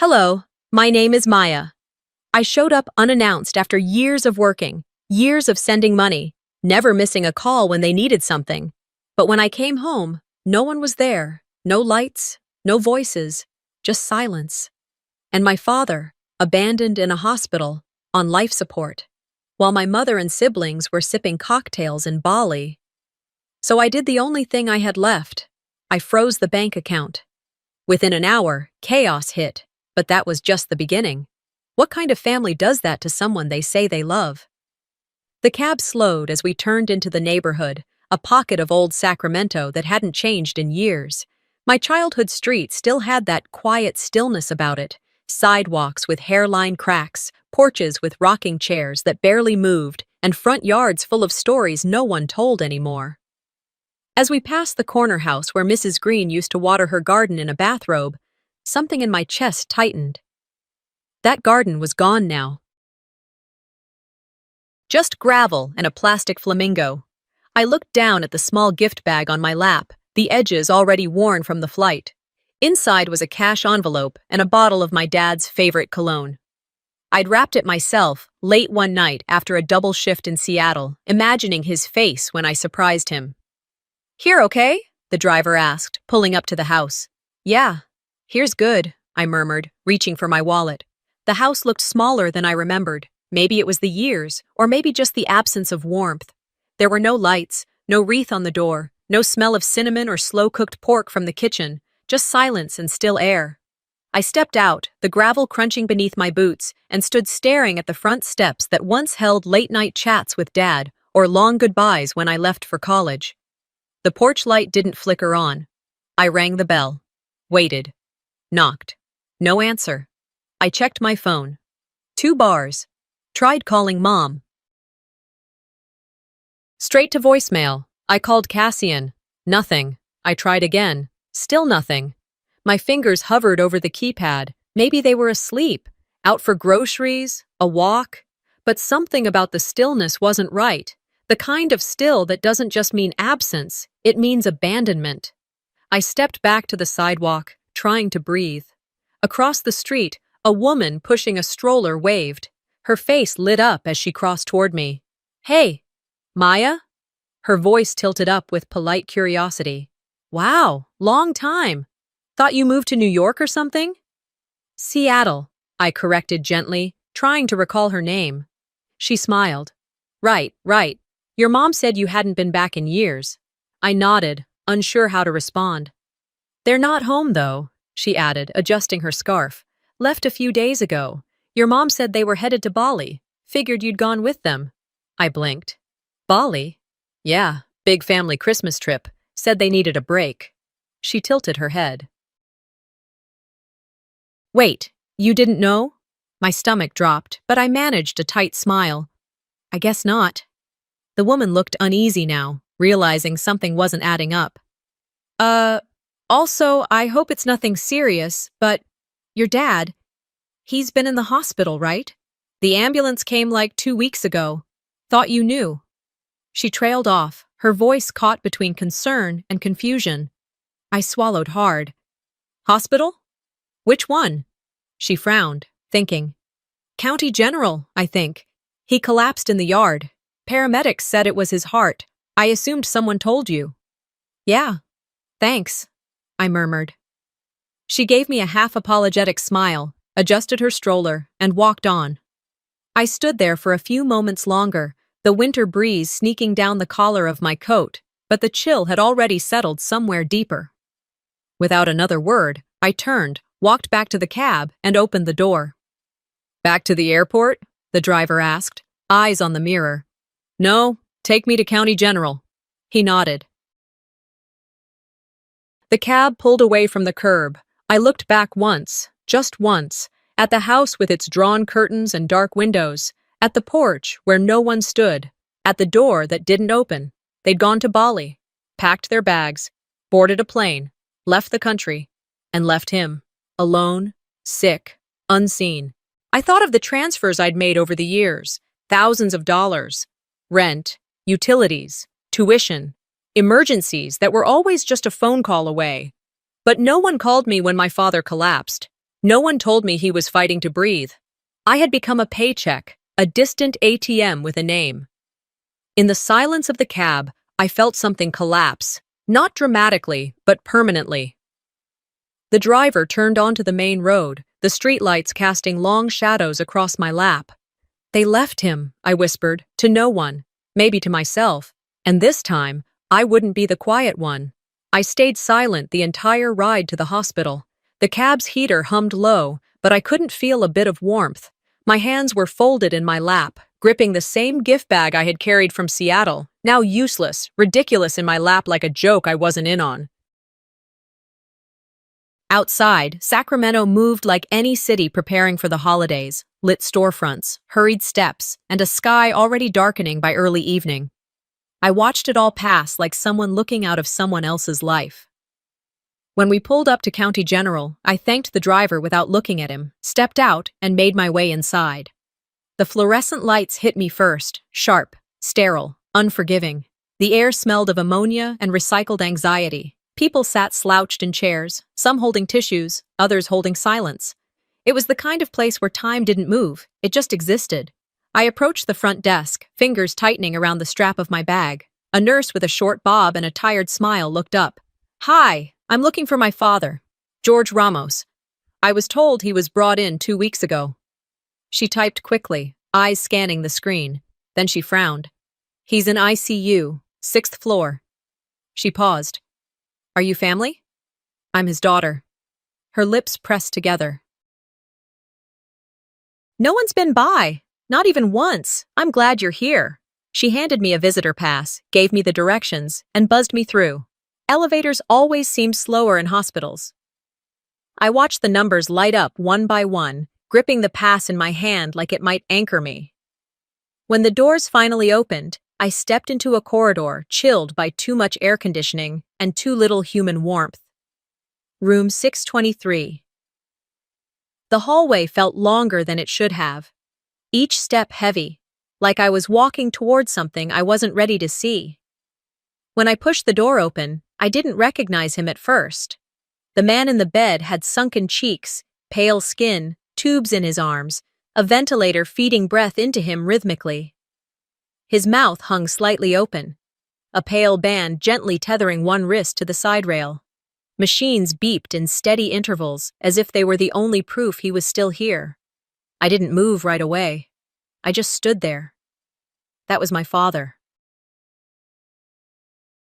Hello, my name is Maya. I showed up unannounced after years of working, years of sending money, never missing a call when they needed something. But when I came home, no one was there, no lights, no voices, just silence. And my father, abandoned in a hospital, on life support, while my mother and siblings were sipping cocktails in Bali. So I did the only thing I had left. I froze the bank account. Within an hour, chaos hit, but that was just the beginning. What kind of family does that to someone they say they love? The cab slowed as we turned into the neighborhood, a pocket of old Sacramento that hadn't changed in years. My childhood street still had that quiet stillness about it, sidewalks with hairline cracks, porches with rocking chairs that barely moved, and front yards full of stories no one told anymore. As we passed the corner house where Mrs. Green used to water her garden in a bathrobe, something in my chest tightened. That garden was gone now. Just gravel and a plastic flamingo. I looked down at the small gift bag on my lap, the edges already worn from the flight. Inside was a cash envelope and a bottle of my dad's favorite cologne. I'd wrapped it myself, late one night after a double shift in Seattle, imagining his face when I surprised him. "Here, okay?" the driver asked, pulling up to the house. "Yeah, here's good," I murmured, reaching for my wallet. The house looked smaller than I remembered. Maybe it was the years, or maybe just the absence of warmth. There were no lights, no wreath on the door, no smell of cinnamon or slow-cooked pork from the kitchen, just silence and still air. I stepped out, the gravel crunching beneath my boots, and stood staring at the front steps that once held late-night chats with Dad or long goodbyes when I left for college. The porch light didn't flicker on. I rang the bell. Waited. Knocked. No answer. I checked my phone. 2 bars. Tried calling Mom. Straight to voicemail. I called Cassian. Nothing. I tried again. Still nothing. My fingers hovered over the keypad. Maybe they were asleep, out for groceries, a walk. But something about the stillness wasn't right. The kind of still that doesn't just mean absence, it means abandonment. I stepped back to the sidewalk, trying to breathe. Across the street, a woman pushing a stroller waved. Her face lit up as she crossed toward me. "Hey, Maya?" Her voice tilted up with polite curiosity. "Wow, long time. Thought you moved to New York or something?" "Seattle," I corrected gently, trying to recall her name. She smiled. Right. Your mom said you hadn't been back in years." I nodded, unsure how to respond. "They're not home, though," she added, adjusting her scarf. "Left a few days ago. Your mom said they were headed to Bali. Figured you'd gone with them." I blinked. "Bali?" "Yeah, big family Christmas trip. Said they needed a break." She tilted her head. "Wait, you didn't know?" My stomach dropped, but I managed a tight smile. "I guess not." The woman looked uneasy now, realizing something wasn't adding up. Also, I hope it's nothing serious, but your dad, he's been in the hospital, right? The ambulance came like 2 weeks ago. Thought you knew." She trailed off, her voice caught between concern and confusion. I swallowed hard. "Hospital? Which one?" She frowned, thinking. "County General, I think. He collapsed in the yard. Paramedics said it was his heart. I assumed someone told you." "Yeah, thanks," I murmured. She gave me a half-apologetic smile, adjusted her stroller, and walked on. I stood there for a few moments longer, the winter breeze sneaking down the collar of my coat, but the chill had already settled somewhere deeper. Without another word, I turned, walked back to the cab, and opened the door. "Back to the airport?" the driver asked, eyes on the mirror. "No, take me to County General." He nodded. The cab pulled away from the curb. I looked back once, just once, at the house with its drawn curtains and dark windows, at the porch where no one stood, at the door that didn't open. They'd gone to Bali, packed their bags, boarded a plane, left the country, and left him, alone, sick, unseen. I thought of the transfers I'd made over the years, thousands of dollars. Rent, utilities, tuition, emergencies that were always just a phone call away. But no one called me when my father collapsed. No one told me he was fighting to breathe. I had become a paycheck, a distant ATM with a name. In the silence of the cab, I felt something collapse, not dramatically, but permanently. The driver turned onto the main road, the streetlights casting long shadows across my lap. They left him, I whispered, to no one, maybe to myself, and this time, I wouldn't be the quiet one. I stayed silent the entire ride to the hospital. The cab's heater hummed low, but I couldn't feel a bit of warmth. My hands were folded in my lap, gripping the same gift bag I had carried from Seattle, now useless, ridiculous in my lap like a joke I wasn't in on. Outside, Sacramento moved like any city preparing for the holidays, lit storefronts, hurried steps, and a sky already darkening by early evening. I watched it all pass like someone looking out of someone else's life. When we pulled up to County General, I thanked the driver without looking at him, stepped out, and made my way inside. The fluorescent lights hit me first, sharp, sterile, unforgiving. The air smelled of ammonia and recycled anxiety. People sat slouched in chairs, some holding tissues, others holding silence. It was the kind of place where time didn't move, it just existed. I approached the front desk, fingers tightening around the strap of my bag. A nurse with a short bob and a tired smile looked up. "Hi, I'm looking for my father, George Ramos. I was told he was brought in 2 weeks ago." She typed quickly, eyes scanning the screen. Then she frowned. "He's in ICU, 6th floor." She paused. "Are you family?" "I'm his daughter." Her lips pressed together. "No one's been by. Not even once. I'm glad you're here." She handed me a visitor pass, gave me the directions, and buzzed me through. Elevators always seem slower in hospitals. I watched the numbers light up one by one, gripping the pass in my hand like it might anchor me. When the doors finally opened, I stepped into a corridor chilled by too much air conditioning and too little human warmth. Room 623. The hallway felt longer than it should have. Each step heavy, like I was walking towards something I wasn't ready to see. When I pushed the door open, I didn't recognize him at first. The man in the bed had sunken cheeks, pale skin, tubes in his arms, a ventilator feeding breath into him rhythmically. His mouth hung slightly open, a pale band gently tethering one wrist to the side rail. Machines beeped in steady intervals, as if they were the only proof he was still here. I didn't move right away. I just stood there. That was my father.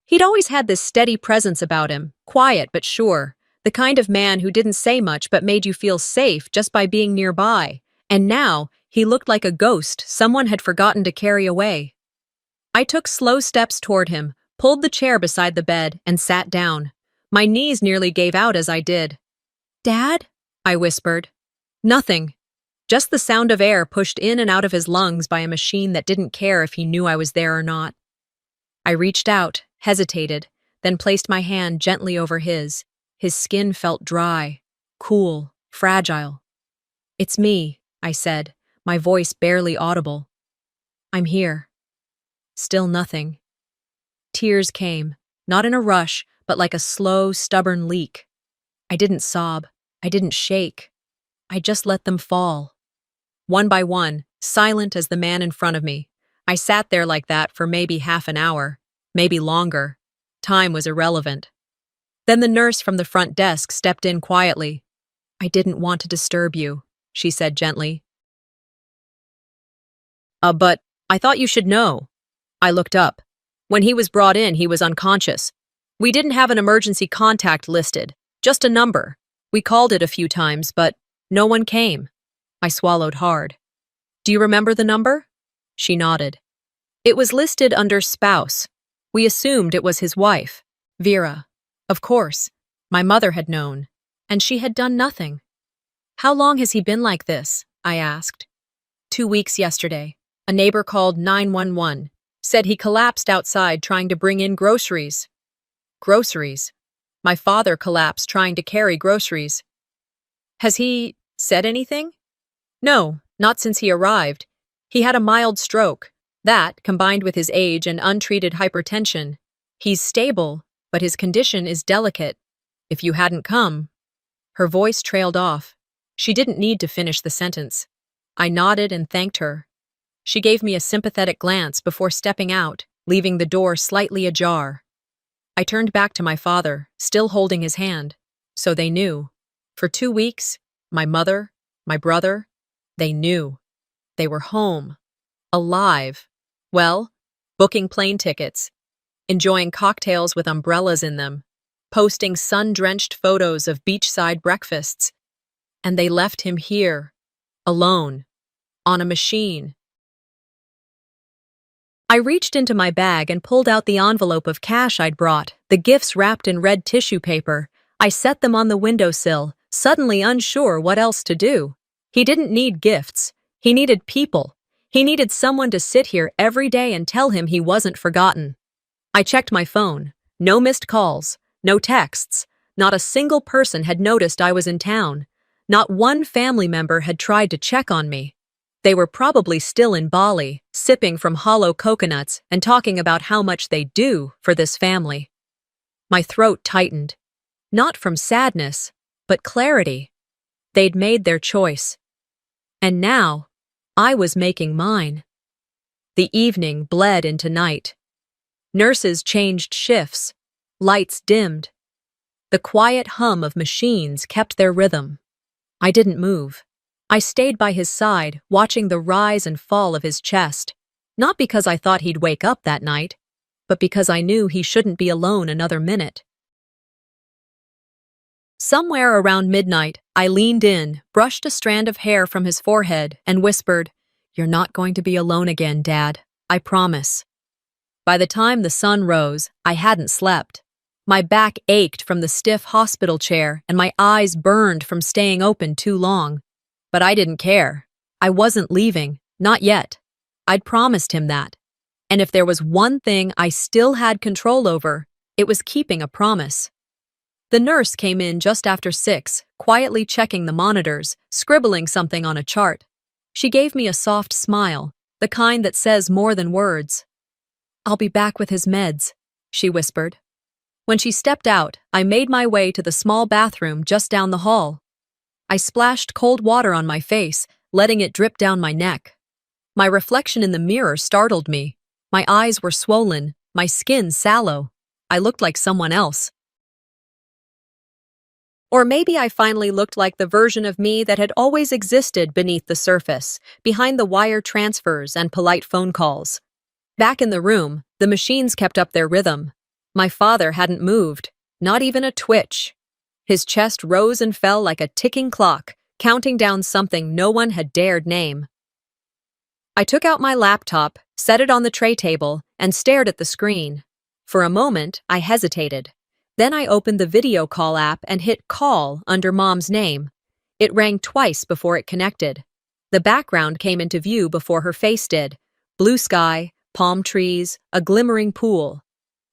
He'd always had this steady presence about him, quiet but sure, the kind of man who didn't say much but made you feel safe just by being nearby. And now, he looked like a ghost someone had forgotten to carry away. I took slow steps toward him, pulled the chair beside the bed, and sat down. My knees nearly gave out as I did. "Dad?" I whispered. Nothing. Just the sound of air pushed in and out of his lungs by a machine that didn't care if he knew I was there or not. I reached out, hesitated, then placed my hand gently over his. His skin felt dry, cool, fragile. "It's me," I said, my voice barely audible. "I'm here." Still nothing. Tears came, not in a rush, but like a slow, stubborn leak. I didn't sob. I didn't shake. I just let them fall. One by one, silent as the man in front of me. I sat there like that for maybe half an hour, maybe longer. Time was irrelevant. Then the nurse from the front desk stepped in quietly. "I didn't want to disturb you," she said gently. But I thought you should know." I looked up. When he was brought in, he was unconscious. We didn't have an emergency contact listed, just a number. We called it a few times, but no one came. I swallowed hard. "Do you remember the number?" She nodded. "It was listed under spouse. We assumed it was his wife, Vera. Of course, my mother had known, and she had done nothing." "How long has he been like this?" I asked. 2 weeks yesterday. A neighbor called 911, said he collapsed outside trying to bring in groceries." "Groceries?" My father collapsed trying to carry groceries. "Has he said anything?" "No, not since he arrived. He had a mild stroke. That, combined with his age and untreated hypertension. He's stable, but his condition is delicate. If you hadn't come..." Her voice trailed off. She didn't need to finish the sentence. I nodded and thanked her. She gave me a sympathetic glance before stepping out, leaving the door slightly ajar. I turned back to my father, still holding his hand. So they knew. For 2 weeks, my mother, my brother, they knew. They were home. Alive. Well, booking plane tickets, enjoying cocktails with umbrellas in them, posting sun-drenched photos of beachside breakfasts. And they left him here, alone, on a machine. I reached into my bag and pulled out the envelope of cash I'd brought, the gifts wrapped in red tissue paper. I set them on the windowsill, suddenly unsure what else to do. He didn't need gifts. He needed people. He needed someone to sit here every day and tell him he wasn't forgotten. I checked my phone. No missed calls. No texts. Not a single person had noticed I was in town. Not one family member had tried to check on me. They were probably still in Bali, sipping from hollow coconuts and talking about how much they do for this family. My throat tightened. Not from sadness, but clarity. They'd made their choice. And now, I was making mine. The evening bled into night. Nurses changed shifts. Lights dimmed. The quiet hum of machines kept their rhythm. I didn't move. I stayed by his side, watching the rise and fall of his chest. Not because I thought he'd wake up that night, but because I knew he shouldn't be alone another minute. Somewhere around midnight, I leaned in, brushed a strand of hair from his forehead, and whispered, "You're not going to be alone again, Dad. I promise." By the time the sun rose, I hadn't slept. My back ached from the stiff hospital chair, and my eyes burned from staying open too long. But I didn't care. I wasn't leaving, not yet. I'd promised him that. And if there was one thing I still had control over, it was keeping a promise. The nurse came in just after 6, quietly checking the monitors, scribbling something on a chart. She gave me a soft smile, the kind that says more than words. "I'll be back with his meds," she whispered. When she stepped out, I made my way to the small bathroom just down the hall. I splashed cold water on my face, letting it drip down my neck. My reflection in the mirror startled me. My eyes were swollen, my skin sallow. I looked like someone else. Or maybe I finally looked like the version of me that had always existed beneath the surface, behind the wire transfers and polite phone calls. Back in the room, the machines kept up their rhythm. My father hadn't moved, not even a twitch. His chest rose and fell like a ticking clock, counting down something no one had dared name. I took out my laptop, set it on the tray table, and stared at the screen. For a moment, I hesitated. Then I opened the video call app and hit call under Mom's name. It rang twice before it connected. The background came into view before her face did. Blue sky, palm trees, a glimmering pool.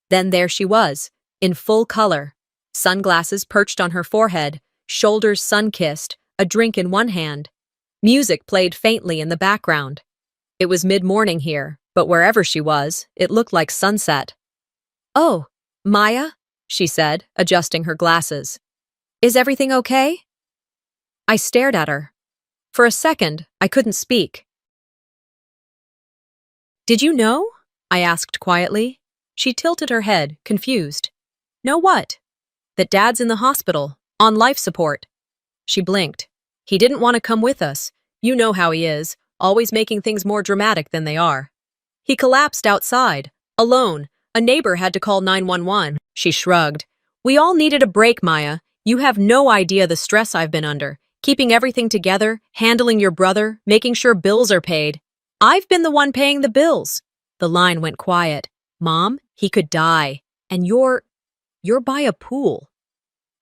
Then there she was, in full color. Sunglasses perched on her forehead, shoulders sun-kissed, a drink in one hand. Music played faintly in the background. It was mid-morning here, but wherever she was, it looked like sunset. "Oh, Maya?" she said, adjusting her glasses. "Is everything okay?" I stared at her. For a second, I couldn't speak. "Did you know?" I asked quietly. She tilted her head, confused. "Know what?" "That Dad's in the hospital, on life support." She blinked. "He didn't want to come with us. You know how he is, always making things more dramatic than they are. He collapsed outside, alone. A neighbor had to call 911. She shrugged. "We all needed a break, Maya. You have no idea the stress I've been under. Keeping everything together, handling your brother, making sure bills are paid. I've been the one paying the bills." The line went quiet. "Mom, he could die. And you're by a pool."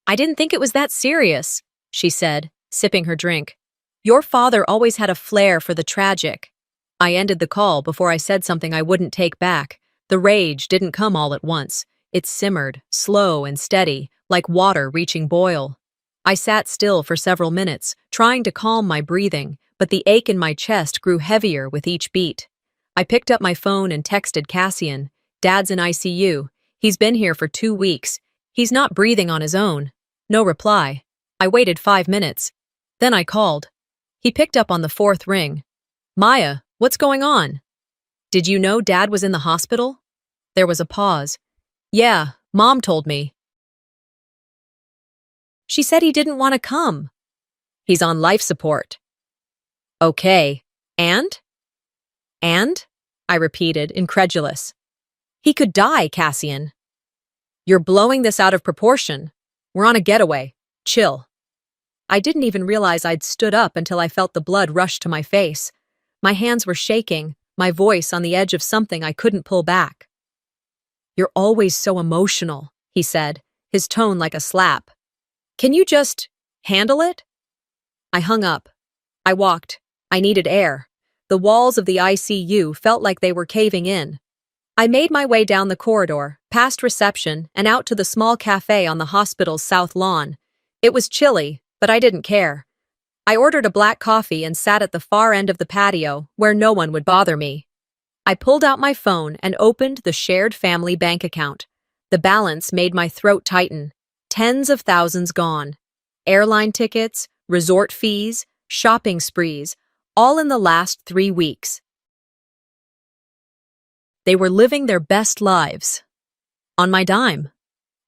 "I didn't think it was that serious," she said, sipping her drink. "Your father always had a flair for the tragic." I ended the call before I said something I wouldn't take back. The rage didn't come all at once. It simmered, slow and steady, like water reaching boil. I sat still for several minutes, trying to calm my breathing, but the ache in my chest grew heavier with each beat. I picked up my phone and texted Cassian. "Dad's in ICU. He's been here for 2 weeks. He's not breathing on his own." No reply. I waited 5 minutes. Then I called. He picked up on the fourth ring. Maya, what's going on? Did you know Dad was in the hospital? There was a pause. Yeah, Mom told me. She said he didn't want to come. He's on life support. Okay. And? And? I repeated, incredulous. He could die, Cassian. You're blowing this out of proportion. We're on a getaway. Chill. I didn't even realize I'd stood up until I felt the blood rush to my face. My hands were shaking, my voice on the edge of something I couldn't pull back. You're always so emotional, he said, his tone like a slap. Can you just handle it? I hung up. I walked. I needed air. The walls of the ICU felt like they were caving in. I made my way down the corridor, past reception, and out to the small cafe on the hospital's south lawn. It was chilly, but I didn't care. I ordered a black coffee and sat at the far end of the patio, where no one would bother me. I pulled out my phone and opened the shared family bank account. The balance made my throat tighten. Tens of thousands gone. Airline tickets, resort fees, shopping sprees, all in the last 3 weeks. They were living their best lives. On my dime.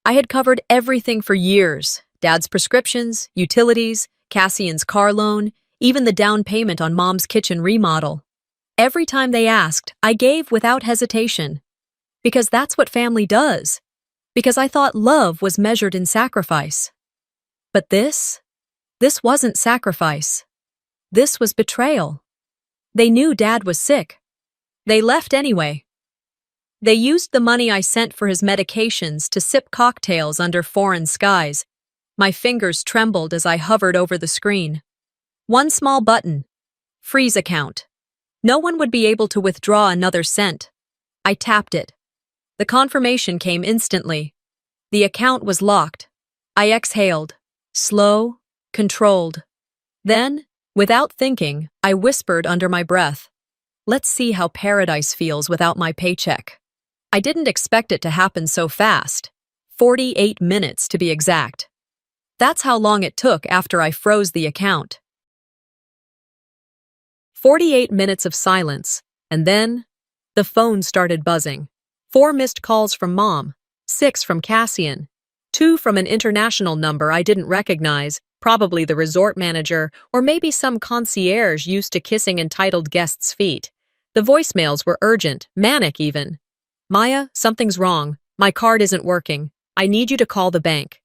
I had covered everything for years. Dad's prescriptions, utilities, Cassian's car loan, even the down payment on Mom's kitchen remodel. Every time they asked, I gave without hesitation. Because that's what family does. Because I thought love was measured in sacrifice. But this wasn't sacrifice. This was betrayal. They knew Dad was sick. They left anyway. They used the money I sent for his medications to sip cocktails under foreign skies. My fingers trembled as I hovered over the screen. One small button. Freeze account. No one would be able to withdraw another cent. I tapped it. The confirmation came instantly. The account was locked. I exhaled. Slow, controlled. Then, without thinking, I whispered under my breath, let's see how paradise feels without my paycheck. I didn't expect it to happen so fast. 48 minutes to be exact. That's how long it took after I froze the account. 48 minutes of silence, and then the phone started buzzing. 4 missed calls from Mom, 6 from Cassian, 2 from an international number I didn't recognize, probably the resort manager or maybe some concierge used to kissing entitled guests' feet. The voicemails were urgent, manic even. Maya, something's wrong. My card isn't working. I need you to call the bank.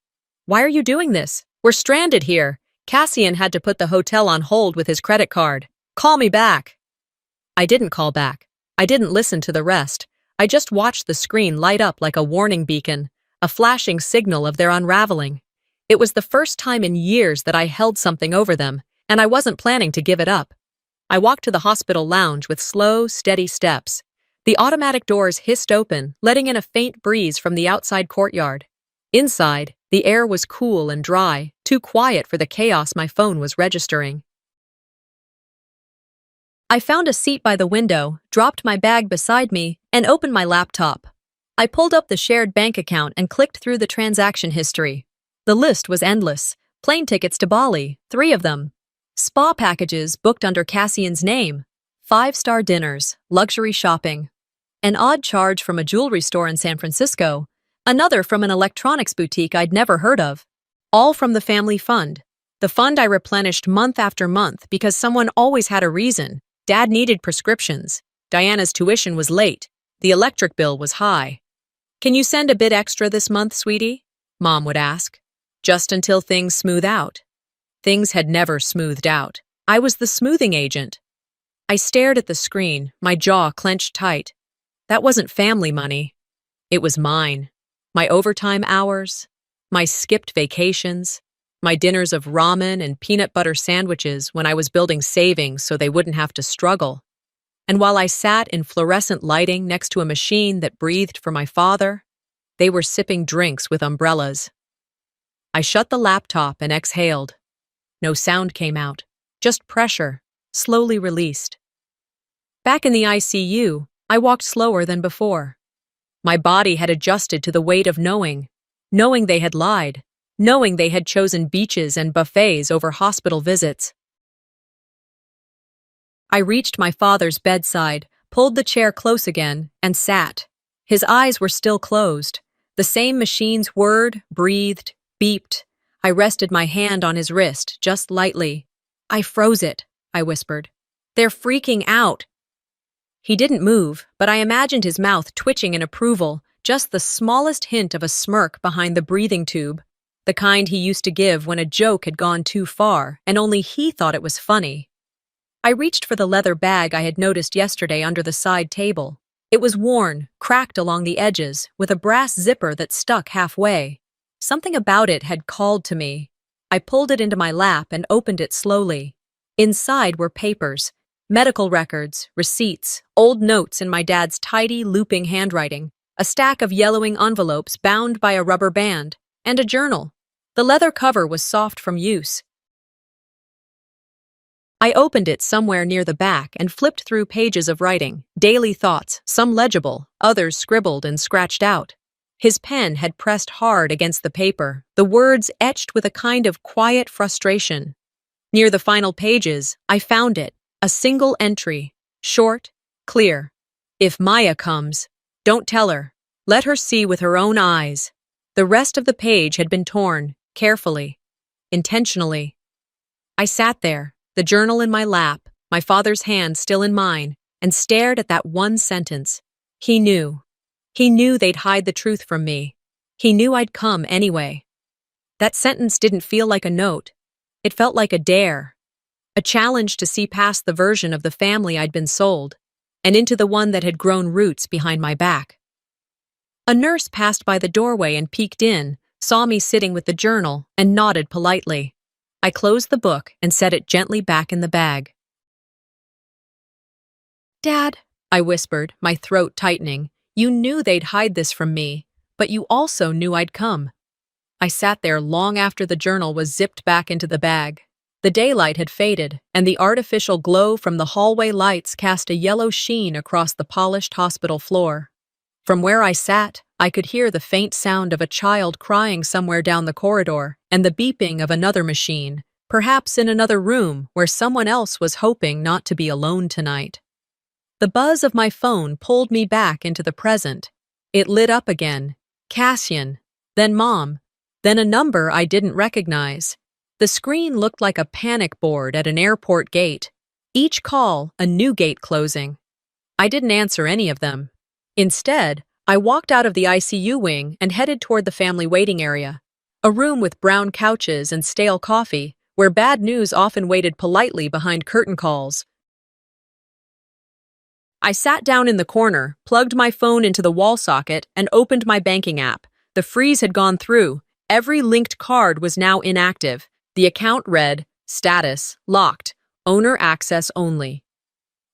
Why are you doing this? We're stranded here. Cassian had to put the hotel on hold with his credit card. Call me back. I didn't call back. I didn't listen to the rest. I just watched the screen light up like a warning beacon, a flashing signal of their unraveling. It was the first time in years that I held something over them, and I wasn't planning to give it up. I walked to the hospital lounge with slow, steady steps. The automatic doors hissed open, letting in a faint breeze from the outside courtyard. Inside, the air was cool and dry, too quiet for the chaos my phone was registering. I found a seat by the window, dropped my bag beside me, and opened my laptop. I pulled up the shared bank account and clicked through the transaction history. The list was endless. Plane tickets to Bali, 3 of them. Spa packages booked under Cassian's name. 5-star dinners, luxury shopping. An odd charge from a jewelry store in San Francisco. Another from an electronics boutique I'd never heard of. All from the family fund. The fund I replenished month after month because someone always had a reason. Dad needed prescriptions. Diana's tuition was late. The electric bill was high. Can you send a bit extra this month, sweetie? Mom would ask. Just until things smooth out. Things had never smoothed out. I was the smoothing agent. I stared at the screen, my jaw clenched tight. That wasn't family money. It was mine. My overtime hours, my skipped vacations, my dinners of ramen and peanut butter sandwiches when I was building savings so they wouldn't have to struggle. And while I sat in fluorescent lighting next to a machine that breathed for my father, they were sipping drinks with umbrellas. I shut the laptop and exhaled. No sound came out, just pressure, slowly released. Back in the ICU, I walked slower than before. My body had adjusted to the weight of knowing they had lied, knowing they had chosen beaches and buffets over hospital visits. I reached my father's bedside, pulled the chair close again, and sat. His eyes were still closed. The same machines whirred, breathed, beeped. I rested my hand on his wrist, just lightly. "I froze it," I whispered. "They're freaking out." He didn't move, but I imagined his mouth twitching in approval, just the smallest hint of a smirk behind the breathing tube, the kind he used to give when a joke had gone too far and only he thought it was funny. I reached for the leather bag I had noticed yesterday under the side table. It was worn, cracked along the edges, with a brass zipper that stuck halfway. Something about it had called to me. I pulled it into my lap and opened it slowly. Inside were papers, medical records, receipts, old notes in my dad's tidy, looping handwriting, a stack of yellowing envelopes bound by a rubber band, and a journal. The leather cover was soft from use. I opened it somewhere near the back and flipped through pages of writing, daily thoughts, some legible, others scribbled and scratched out. His pen had pressed hard against the paper, the words etched with a kind of quiet frustration. Near the final pages, I found it, a single entry, short, clear. "If Maya comes, don't tell her. Let her see with her own eyes." The rest of the page had been torn, carefully, intentionally. I sat there, the journal in my lap, my father's hand still in mine, and stared at that one sentence. He knew. He knew they'd hide the truth from me. He knew I'd come anyway. That sentence didn't feel like a note. It felt like a dare. A challenge to see past the version of the family I'd been sold, and into the one that had grown roots behind my back. A nurse passed by the doorway and peeked in, saw me sitting with the journal, and nodded politely. I closed the book and set it gently back in the bag. "Dad," I whispered, my throat tightening, "you knew they'd hide this from me, but you also knew I'd come." I sat there long after the journal was zipped back into the bag. The daylight had faded, and the artificial glow from the hallway lights cast a yellow sheen across the polished hospital floor. From where I sat, I could hear the faint sound of a child crying somewhere down the corridor, and the beeping of another machine, perhaps in another room where someone else was hoping not to be alone tonight. The buzz of my phone pulled me back into the present. It lit up again. Cassian, then Mom, then a number I didn't recognize. The screen looked like a panic board at an airport gate. Each call, a new gate closing. I didn't answer any of them. Instead, I walked out of the ICU wing and headed toward the family waiting area, a room with brown couches and stale coffee, where bad news often waited politely behind curtain calls. I sat down in the corner, plugged my phone into the wall socket, and opened my banking app. The freeze had gone through. Every linked card was now inactive. The account read, "Status, locked, owner access only."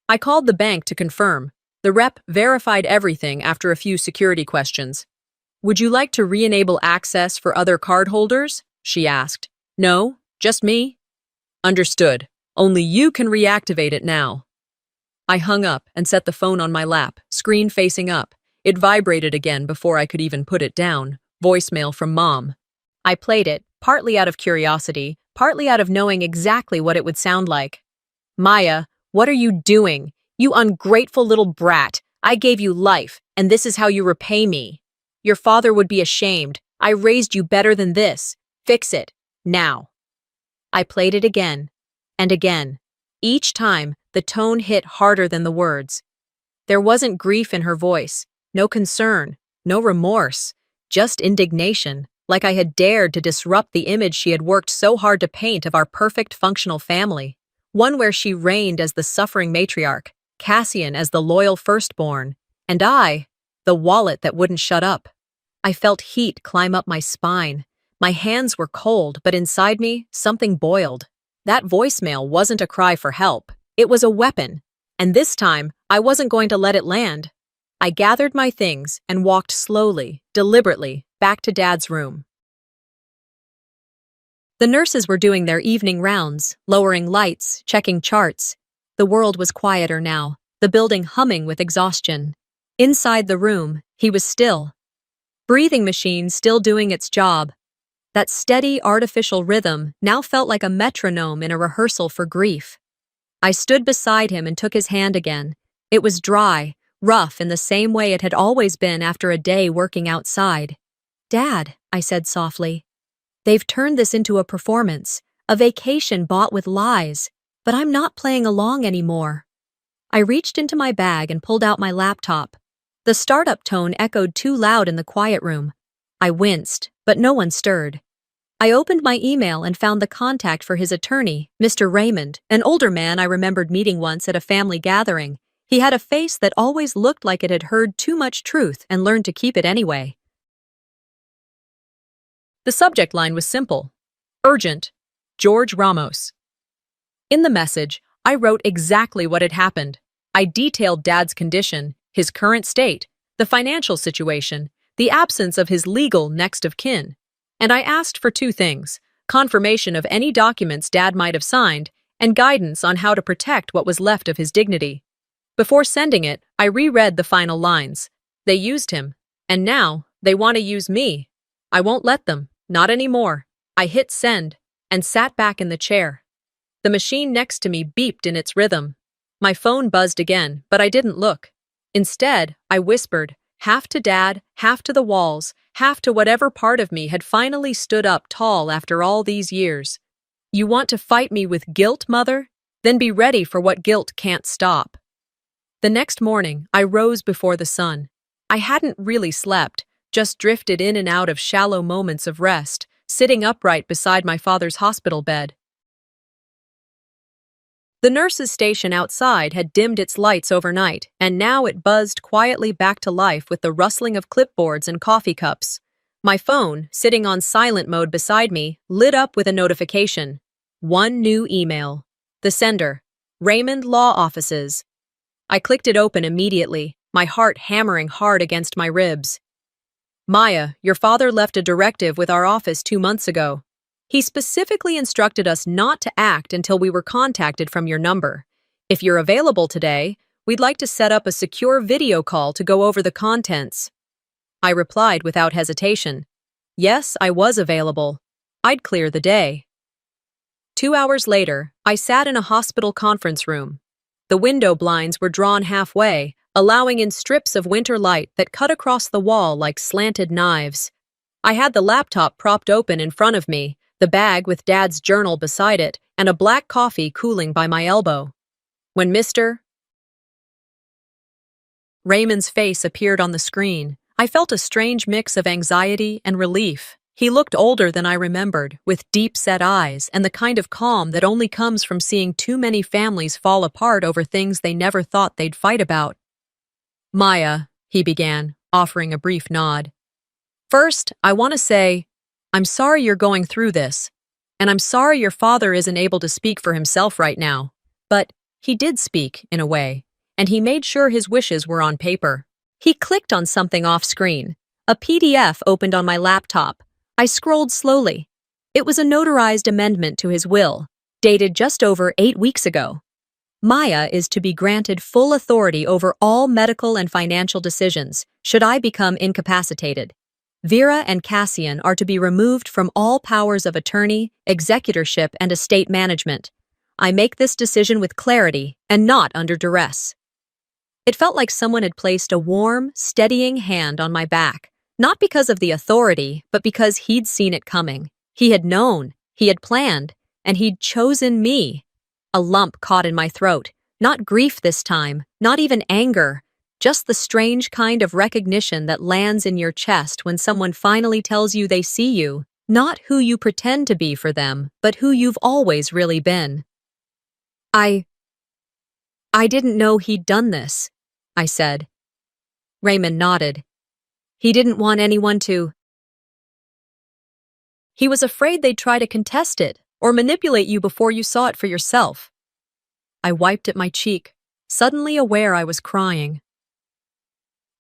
I called the bank to confirm. The rep verified everything after a few security questions. "Would you like to re-enable access for other cardholders?" she asked. "No, just me." "Understood. Only you can reactivate it now." I hung up and set the phone on my lap, screen facing up. It vibrated again before I could even put it down. Voicemail from Mom. I played it, partly out of curiosity, partly out of knowing exactly what it would sound like. "Maya, what are you doing? You ungrateful little brat. I gave you life, and this is how you repay me. Your father would be ashamed. I raised you better than this. Fix it, now." I played it again, and again. Each time, the tone hit harder than the words. There wasn't grief in her voice, no concern, no remorse, just indignation, like I had dared to disrupt the image she had worked so hard to paint of our perfect functional family, one where she reigned as the suffering matriarch, Cassian as the loyal firstborn, and I, the wallet that wouldn't shut up. I felt heat climb up my spine. My hands were cold, but inside me, something boiled. That voicemail wasn't a cry for help. It was a weapon, and this time, I wasn't going to let it land. I gathered my things and walked slowly, deliberately, back to Dad's room. The nurses were doing their evening rounds, lowering lights, checking charts. The world was quieter now, the building humming with exhaustion. Inside the room, he was still. Breathing machine still doing its job. That steady, artificial rhythm now felt like a metronome in a rehearsal for grief. I stood beside him and took his hand again. It was dry, rough in the same way it had always been after a day working outside. "Dad," I said softly, "they've turned this into a performance, a vacation bought with lies, but I'm not playing along anymore." I reached into my bag and pulled out my laptop. The startup tone echoed too loud in the quiet room. I winced, but no one stirred. I opened my email and found the contact for his attorney, Mr. Raymond, an older man I remembered meeting once at a family gathering. He had a face that always looked like it had heard too much truth and learned to keep it anyway. The subject line was simple: urgent, George Ramos. In the message, I wrote exactly what had happened. I detailed Dad's condition, his current state, the financial situation, the absence of his legal next of kin. And I asked for two things: confirmation of any documents Dad might have signed, and guidance on how to protect what was left of his dignity. Before sending it, I reread the final lines. They used him, and now they want to use me. I won't let them, not anymore. I hit send, and sat back in the chair. The machine next to me beeped in its rhythm. My phone buzzed again, but I didn't look. Instead, I whispered, half to Dad, half to the walls, half to whatever part of me had finally stood up tall after all these years. "You want to fight me with guilt, Mother? Then be ready for what guilt can't stop." The next morning, I rose before the sun. I hadn't really slept, just drifted in and out of shallow moments of rest, sitting upright beside my father's hospital bed. The nurse's station outside had dimmed its lights overnight, and now it buzzed quietly back to life with the rustling of clipboards and coffee cups. My phone, sitting on silent mode beside me, lit up with a notification. One new email. The sender: Raymond Law Offices. I clicked it open immediately, my heart hammering hard against my ribs. "Maya, your father left a directive with our office 2 months ago. He specifically instructed us not to act until we were contacted from your number. If you're available today, we'd like to set up a secure video call to go over the contents." I replied without hesitation. Yes, I was available. I'd clear the day. 2 hours later, I sat in a hospital conference room. The window blinds were drawn halfway, allowing in strips of winter light that cut across the wall like slanted knives. I had the laptop propped open in front of me, the bag with Dad's journal beside it, and a black coffee cooling by my elbow. When Mr. Raymond's face appeared on the screen, I felt a strange mix of anxiety and relief. He looked older than I remembered, with deep-set eyes and the kind of calm that only comes from seeing too many families fall apart over things they never thought they'd fight about. "Maya," he began, offering a brief nod. "First, I want to say, I'm sorry you're going through this, and I'm sorry your father isn't able to speak for himself right now. But he did speak, in a way, and he made sure his wishes were on paper." He clicked on something off-screen. A PDF opened on my laptop. I scrolled slowly. It was a notarized amendment to his will, dated just over 8 weeks ago. Maya is to be granted full authority over all medical and financial decisions, should I become incapacitated. Vera and Cassian are to be removed from all powers of attorney, executorship, and estate management. I make this decision with clarity and not under duress. It felt like someone had placed a warm, steadying hand on my back, not because of the authority, but because he'd seen it coming. He had known, he had planned, and he'd chosen me. A lump caught in my throat, not grief this time, not even anger, just the strange kind of recognition that lands in your chest when someone finally tells you they see you, not who you pretend to be for them, but who you've always really been. I didn't know he'd done this," I said. Raymond nodded. "He didn't want anyone to. He was afraid they'd try to contest it or manipulate you before you saw it for yourself." I wiped at my cheek, suddenly aware I was crying.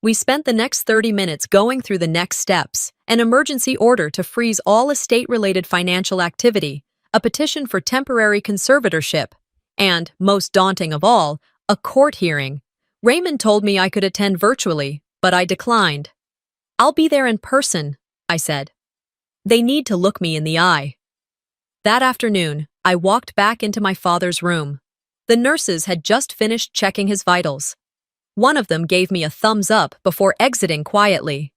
We spent the next 30 minutes going through the next steps: an emergency order to freeze all estate-related financial activity, a petition for temporary conservatorship, and, most daunting of all, a court hearing. Raymond told me I could attend virtually, but I declined. "I'll be there in person," I said. They need to look me in the eye. That afternoon, I walked back into my father's room. The nurses had just finished checking his vitals. One of them gave me a thumbs up before exiting quietly.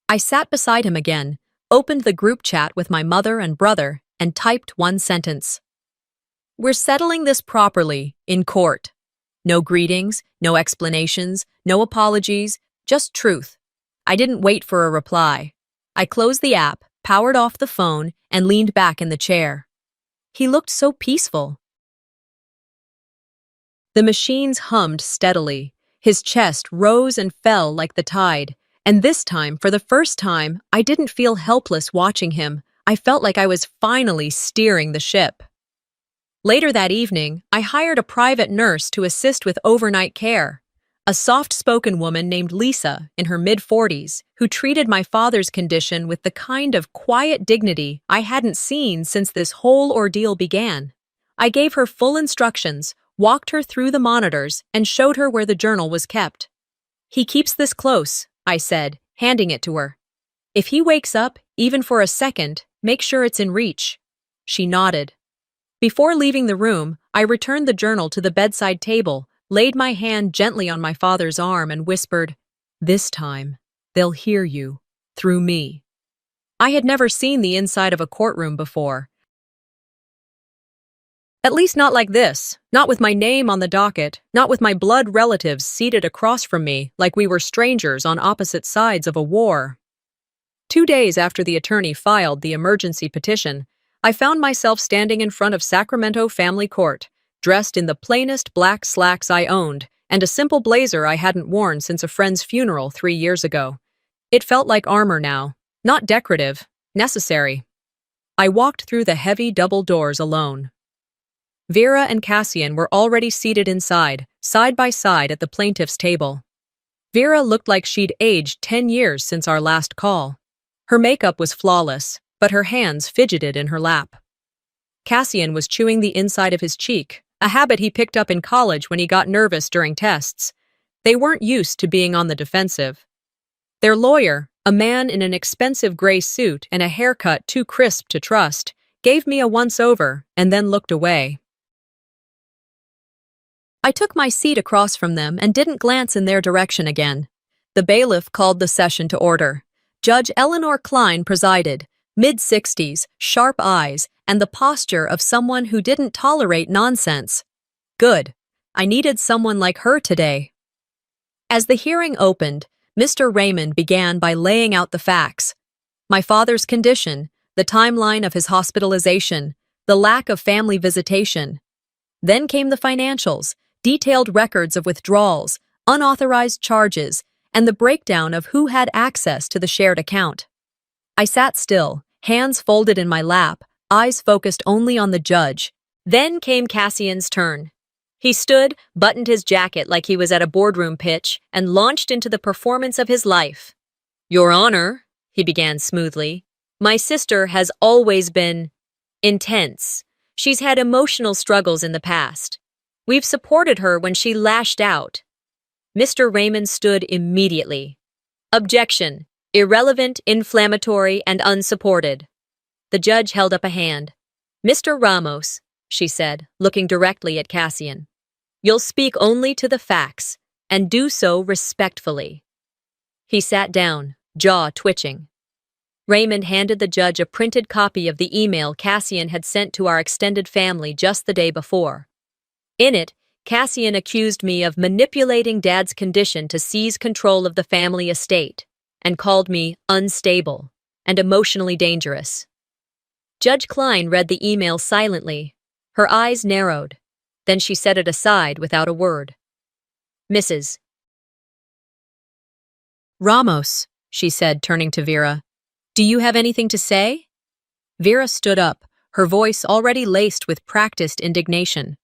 I sat beside him again, opened the group chat with my mother and brother, and typed one sentence. We're settling this properly, in court. No greetings, no explanations, no apologies, just truth. I didn't wait for a reply. I closed the app, powered off the phone, and leaned back in the chair. He looked so peaceful. The machines hummed steadily. His chest rose and fell like the tide. And this time, for the first time, I didn't feel helpless watching him. I felt like I was finally steering the ship. Later that evening, I hired a private nurse to assist with overnight care. A soft-spoken woman named Lisa, in her mid-40s, who treated my father's condition with the kind of quiet dignity I hadn't seen since this whole ordeal began. I gave her full instructions, walked her through the monitors, and showed her where the journal was kept. He keeps this close, I said, handing it to her. If he wakes up, even for a second, make sure it's in reach. She nodded. Before leaving the room, I returned the journal to the bedside table, laid my hand gently on my father's arm, and whispered, "This time, they'll hear you, through me." I had never seen the inside of a courtroom before. At least not like this, not with my name on the docket, not with my blood relatives seated across from me like we were strangers on opposite sides of a war. 2 days after the attorney filed the emergency petition, I found myself standing in front of Sacramento Family Court, dressed in the plainest black slacks I owned and a simple blazer I hadn't worn since a friend's funeral 3 years ago. It felt like armor now, not decorative, necessary. I walked through the heavy double doors alone. Vera and Cassian were already seated inside, side by side at the plaintiff's table. Vera looked like she'd aged 10 years since our last call. Her makeup was flawless, but her hands fidgeted in her lap. Cassian was chewing the inside of his cheek, a habit he picked up in college when he got nervous during tests. They weren't used to being on the defensive. Their lawyer, a man in an expensive gray suit and a haircut too crisp to trust, gave me a once-over and then looked away. I took my seat across from them and didn't glance in their direction again. The bailiff called the session to order. Judge Eleanor Klein presided, mid-60s, sharp eyes, and the posture of someone who didn't tolerate nonsense. Good. I needed someone like her today. As the hearing opened, Mr. Raymond began by laying out the facts. My father's condition, the timeline of his hospitalization, the lack of family visitation. Then came the financials, detailed records of withdrawals, unauthorized charges, and the breakdown of who had access to the shared account. I sat still, hands folded in my lap, eyes focused only on the judge. Then came Cassian's turn. He stood, buttoned his jacket like he was at a boardroom pitch, and launched into the performance of his life. "Your Honor," he began smoothly, "my sister has always been intense. She's had emotional struggles in the past. We've supported her when she lashed out." Mr. Raymond stood immediately. "Objection. Irrelevant, inflammatory, and unsupported." The judge held up a hand. "Mr. Ramos," she said, looking directly at Cassian, "you'll speak only to the facts, and do so respectfully." He sat down, jaw twitching. Raymond handed the judge a printed copy of the email Cassian had sent to our extended family just the day before. In it, Cassian accused me of manipulating Dad's condition to seize control of the family estate, and called me unstable and emotionally dangerous. Judge Klein read the email silently. Her eyes narrowed. Then she set it aside without a word. "Mrs. Ramos," she said, turning to Vera, "do you have anything to say?" Vera stood up, her voice already laced with practiced indignation.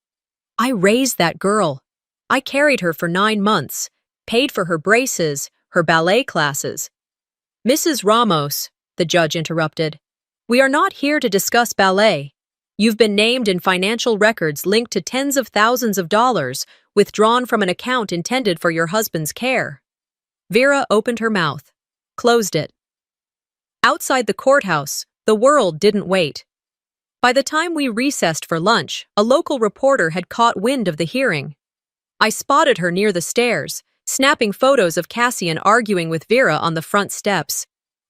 "I raised that girl. I carried her for 9 months, paid for her braces, her ballet classes." "Mrs. Ramos," the judge interrupted, "we are not here to discuss ballet. You've been named in financial records linked to tens of thousands of dollars withdrawn from an account intended for your husband's care." Vera opened her mouth, closed it. Outside the courthouse, The world didn't wait. By the time we recessed for lunch, a local reporter had caught wind of the hearing. I spotted her near the stairs, snapping photos of Cassian arguing with Vera on the front steps.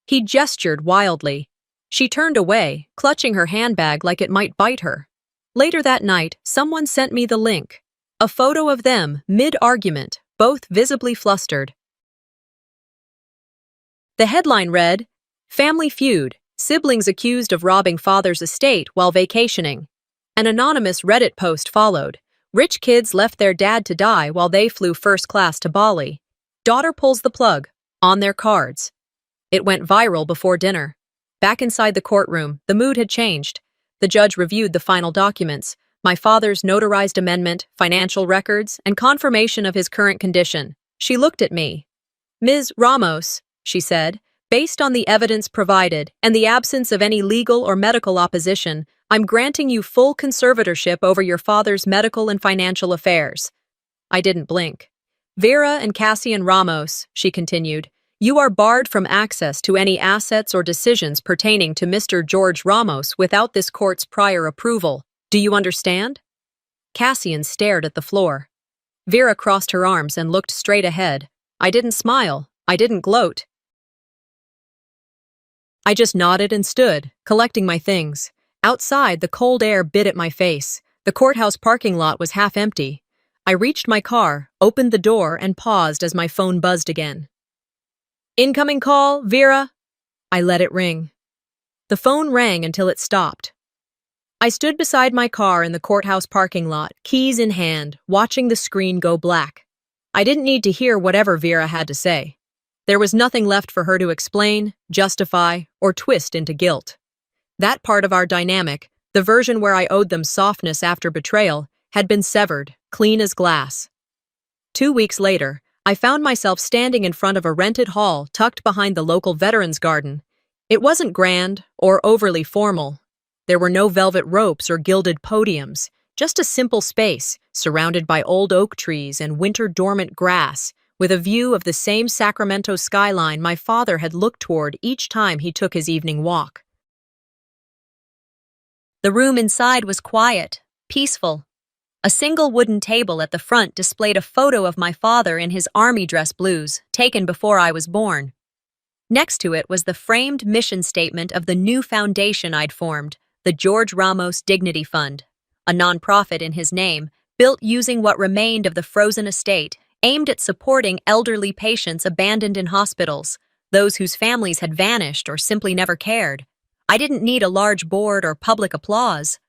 He gestured wildly. She turned away, clutching her handbag like it might bite her. Later that night, someone sent me the link. A photo of them, mid-argument, both visibly flustered. The headline read, "Family Feud, Siblings Accused of Robbing Father's Estate While Vacationing." An anonymous Reddit post followed. Rich kids left their dad to die while they flew first class to Bali. Daughter pulls the plug, on their cards. It went viral before dinner. Back inside the courtroom, the mood had changed. The judge reviewed the final documents, my father's notarized amendment, financial records, and confirmation of his current condition. She looked at me. "Ms. Ramos," she said, "based on the evidence provided and the absence of any legal or medical opposition, I'm granting you full conservatorship over your father's medical and financial affairs." I didn't blink. "Vera and Cassian Ramos," she continued, "you are barred from access to any assets or decisions pertaining to Mr. George Ramos without this court's prior approval. Do you understand?" Cassian stared at the floor. Vera crossed her arms and looked straight ahead. I didn't smile. I didn't gloat. I just nodded and stood, collecting my things. Outside, the cold air bit at my face. The courthouse parking lot was half empty. I reached my car, opened the door, and paused as my phone buzzed again. "Incoming call, Vera." I let it ring. The phone rang until it stopped. I stood beside my car in the courthouse parking lot, keys in hand, watching the screen go black. I didn't need to hear whatever Vera had to say. There was nothing left for her to explain, justify, or twist into guilt. That part of our dynamic, the version where I owed them softness after betrayal, had been severed, clean as glass. 2 weeks later, I found myself standing in front of a rented hall tucked behind the local veterans garden. It wasn't grand or overly formal. There were no velvet ropes or gilded podiums, just a simple space, surrounded by old oak trees and winter-dormant grass, with a view of the same Sacramento skyline my father had looked toward each time he took his evening walk. The room inside was quiet, peaceful. A single wooden table at the front displayed a photo of my father in his army dress blues, taken before I was born. Next to it was the framed mission statement of the new foundation I'd formed, the George Ramos Dignity Fund, a nonprofit in his name, built using what remained of the frozen estate, aimed at supporting elderly patients abandoned in hospitals, those whose families had vanished or simply never cared. I didn't need a large board or public applause.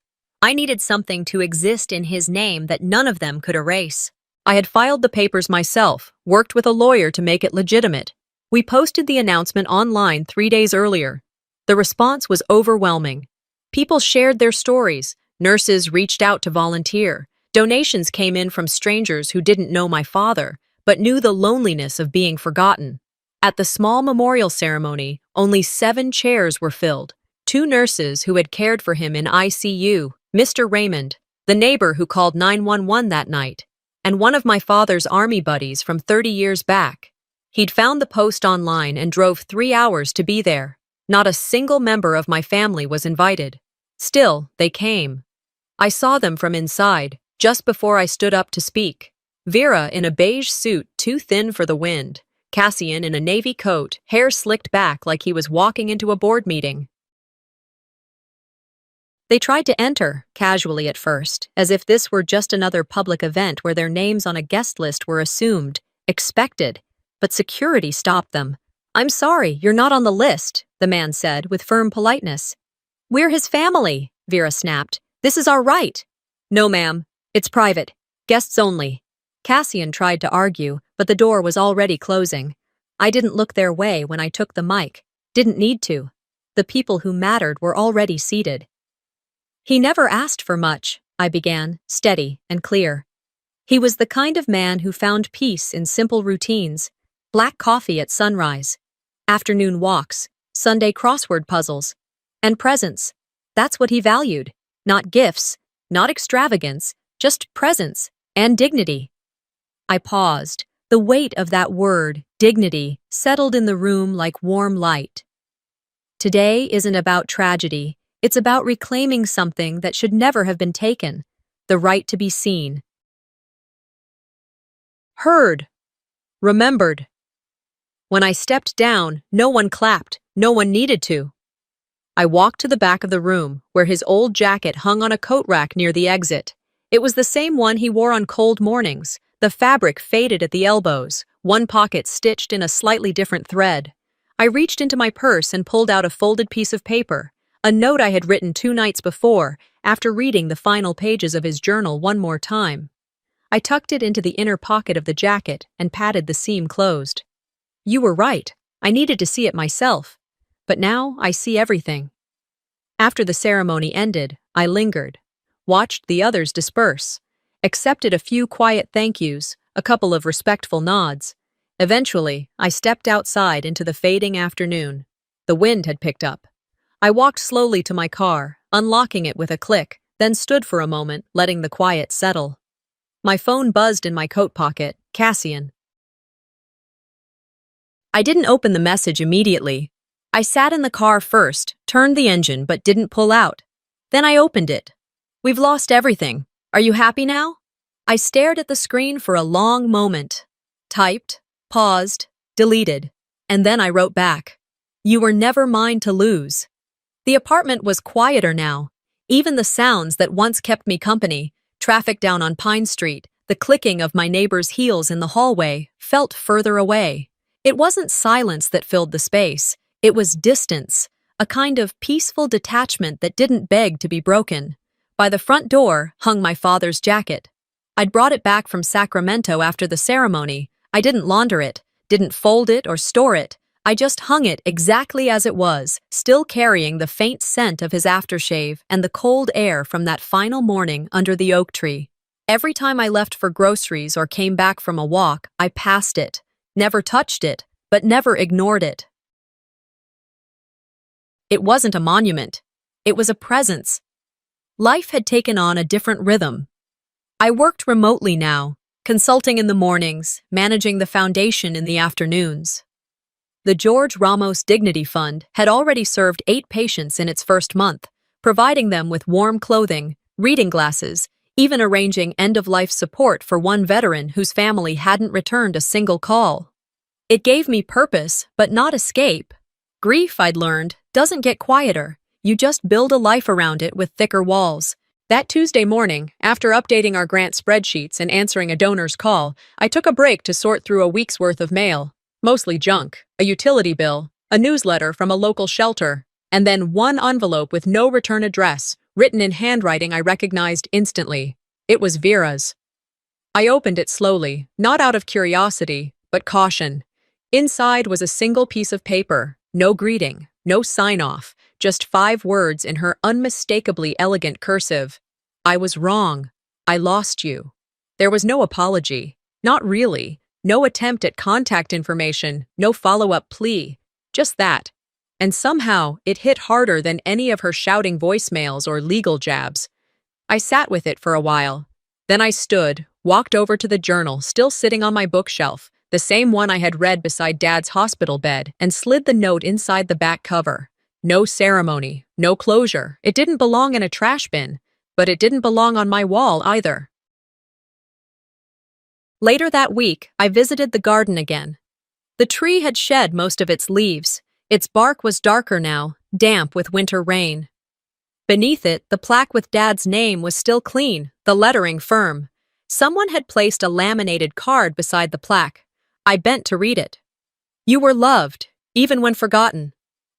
I needed something to exist in his name that none of them could erase. I had filed the papers myself, worked with a lawyer to make it legitimate. We posted the announcement online 3 days earlier. The response was overwhelming. People shared their stories. Nurses reached out to volunteer. Donations came in from strangers who didn't know my father, but knew the loneliness of being forgotten. At the small memorial ceremony, only 7 chairs were filled. 2 nurses who had cared for him in ICU, Mr. Raymond, the neighbor who called 911 that night, and one of my father's army buddies from 30 years back. He'd found the post online and drove 3 hours to be there. Not a single member of my family was invited. Still, they came. I saw them from inside, just before I stood up to speak. Vera in a beige suit too thin for the wind. Cassian in a navy coat, hair slicked back like he was walking into a board meeting. They tried to enter, casually at first, as if this were just another public event where their names on a guest list were assumed, expected, but security stopped them. "I'm sorry, you're not on the list," the man said with firm politeness. "We're his family," Vera snapped. "This is our right." "No, ma'am. It's private. Guests only." Cassian tried to argue, but the door was already closing. I didn't look their way when I took the mic. Didn't need to. The people who mattered were already seated. "He never asked for much," I began, steady and clear. "He was the kind of man who found peace in simple routines. Black coffee at sunrise, afternoon walks, Sunday crossword puzzles, and presence. That's what he valued. Not gifts, not extravagance, just presence and dignity." I paused. The weight of that word, dignity, settled in the room like warm light. Today isn't about tragedy. It's about reclaiming something that should never have been taken. The right to be seen. Heard. Remembered. When I stepped down, no one clapped. No one needed to. I walked to the back of the room, where his old jacket hung on a coat rack near the exit. It was the same one he wore on cold mornings, the fabric faded at the elbows, one pocket stitched in a slightly different thread. I reached into my purse and pulled out a folded piece of paper, a note I had written 2 nights before, after reading the final pages of his journal one more time. I tucked it into the inner pocket of the jacket and patted the seam closed. You were right. I needed to see it myself. But now I see everything. After the ceremony ended, I lingered, watched the others disperse, accepted a few quiet thank yous, a couple of respectful nods. Eventually, I stepped outside into the fading afternoon. The wind had picked up. I walked slowly to my car, unlocking it with a click, then stood for a moment, letting the quiet settle. My phone buzzed in my coat pocket. Cassian. I didn't open the message immediately. I sat in the car first, turned the engine but didn't pull out. Then I opened it. We've lost everything. Are you happy now? I stared at the screen for a long moment. Typed, paused, deleted, and then I wrote back. You were never mine to lose. The apartment was quieter now. Even the sounds that once kept me company, traffic down on Pine Street, the clicking of my neighbor's heels in the hallway, felt further away. It wasn't silence that filled the space. It was distance, a kind of peaceful detachment that didn't beg to be broken. By the front door hung my father's jacket. I'd brought it back from Sacramento after the ceremony. I didn't launder it, didn't fold it or store it. I just hung it exactly as it was, still carrying the faint scent of his aftershave and the cold air from that final morning under the oak tree. Every time I left for groceries or came back from a walk, I passed it. Never touched it, but never ignored it. It wasn't a monument. It was a presence. Life had taken on a different rhythm. I worked remotely now, consulting in the mornings, managing the foundation in the afternoons. The George Ramos Dignity Fund had already served 8 patients in its first month, providing them with warm clothing, reading glasses, even arranging end-of-life support for one veteran whose family hadn't returned a single call. It gave me purpose, but not escape. Grief, I'd learned, doesn't get quieter. You just build a life around it with thicker walls. That Tuesday morning, after updating our grant spreadsheets and answering a donor's call, I took a break to sort through a week's worth of mail. Mostly junk, a utility bill, a newsletter from a local shelter, and then one envelope with no return address, written in handwriting I recognized instantly. It was Vera's. I opened it slowly, not out of curiosity, but caution. Inside was a single piece of paper, no greeting, no sign-off, just 5 words in her unmistakably elegant cursive. I was wrong. I lost you. There was no apology. Not really. No attempt at contact information, no follow-up plea. Just that. And somehow, it hit harder than any of her shouting voicemails or legal jabs. I sat with it for a while. Then I stood, walked over to the journal still sitting on my bookshelf, the same one I had read beside Dad's hospital bed, and slid the note inside the back cover. No ceremony, no closure. It didn't belong in a trash bin, but it didn't belong on my wall either. Later that week, I visited the garden again. The tree had shed most of its leaves. Its bark was darker now, damp with winter rain. Beneath it, the plaque with Dad's name was still clean, the lettering firm. Someone had placed a laminated card beside the plaque. I bent to read it. You were loved, even when forgotten.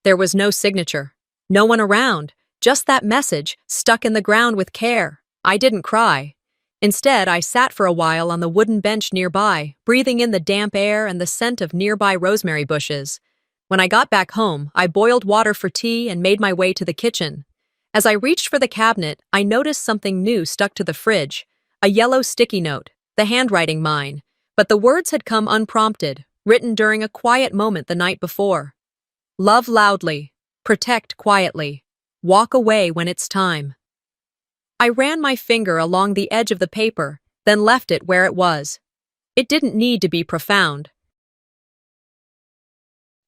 There was no signature. No one around, just that message, stuck in the ground with care. I didn't cry. Instead, I sat for a while on the wooden bench nearby, breathing in the damp air and the scent of nearby rosemary bushes. When I got back home, I boiled water for tea and made my way to the kitchen. As I reached for the cabinet, I noticed something new stuck to the fridge, a yellow sticky note, the handwriting mine, but the words had come unprompted, written during a quiet moment the night before. Love loudly, protect quietly, walk away when it's time. I ran my finger along the edge of the paper, then left it where it was. It didn't need to be profound.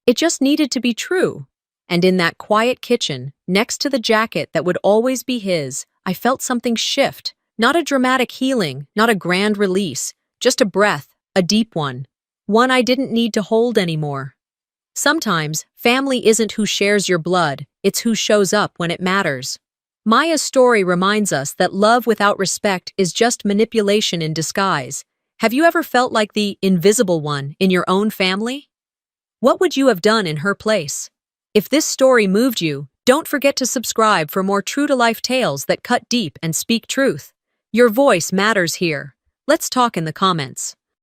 It just needed to be true. And in that quiet kitchen, next to the jacket that would always be his, I felt something shift. Not a dramatic healing, not a grand release, just a breath, a deep one. One I didn't need to hold anymore. Sometimes, family isn't who shares your blood, it's who shows up when it matters. Maya's story reminds us that love without respect is just manipulation in disguise. Have you ever felt like the invisible one in your own family? What would you have done in her place? If this story moved you, don't forget to subscribe for more true-to-life tales that cut deep and speak truth. Your voice matters here. Let's talk in the comments.